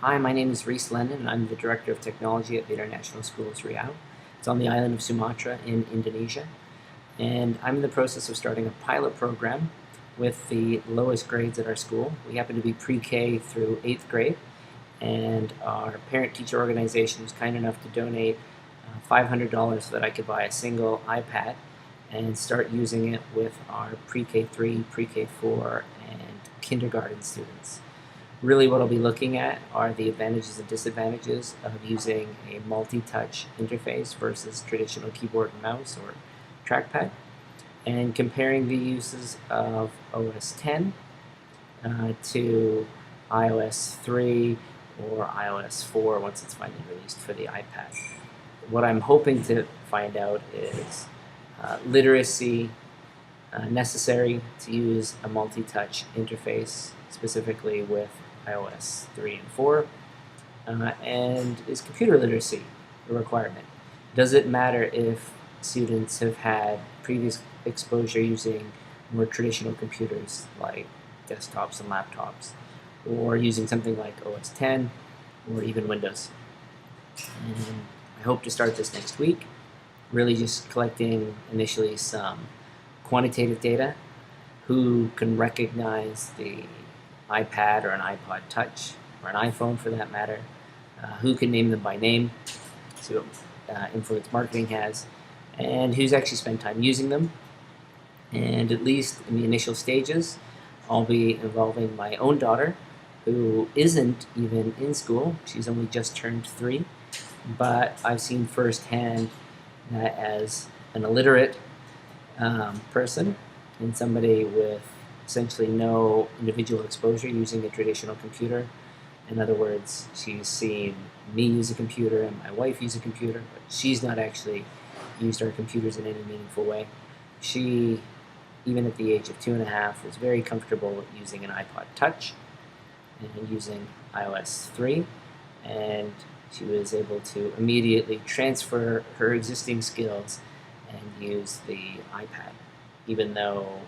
Hi, my name is Reese Lennon, and I'm the Director of Technology at the International Schools Riau. It's on the island of Sumatra in Indonesia, and I'm in the process of starting a pilot program with the lowest grades at our school. We happen to be pre-K through 8th grade, and our parent-teacher organization was kind enough to donate $500 so that I could buy a single iPad and start using it with our pre-K3, pre-K4, and kindergarten students. Really what I'll be looking at are the advantages and disadvantages of using a multi-touch interface versus traditional keyboard and mouse or trackpad, and comparing the uses of OS 10 to iOS 3 or iOS 4 once it's finally released for the iPad. What I'm hoping to find out is literacy necessary to use a multi-touch interface, specifically with iOS 3 and 4, and is computer literacy a requirement? Does it matter if students have had previous exposure using more traditional computers like desktops and laptops, or using something like OS 10 or even Windows? And I hope to start this next week, really just collecting initially some quantitative data. Who can recognize the iPad or an iPod Touch or an iPhone for that matter? Who can name them by name? See what influence marketing has, and who's actually spent time using them. And at least in the initial stages, I'll be involving my own daughter, who isn't even in school. She's only just turned 3, but I've seen firsthand that as an illiterate person and somebody with essentially no individual exposure using a traditional computer. In other words, she's seen me use a computer and my wife use a computer, but she's not actually used our computers in any meaningful way. She, even at the age of 2.5, was very comfortable using an iPod Touch and using iOS 3, and she was able to immediately transfer her existing skills and use the iPad, even though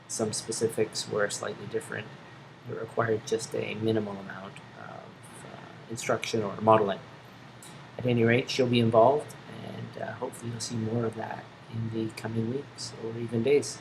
some specifics were slightly different. It required just a minimal amount of instruction or modeling. At any rate, she'll be involved, and hopefully you'll see more of that in the coming weeks or even days.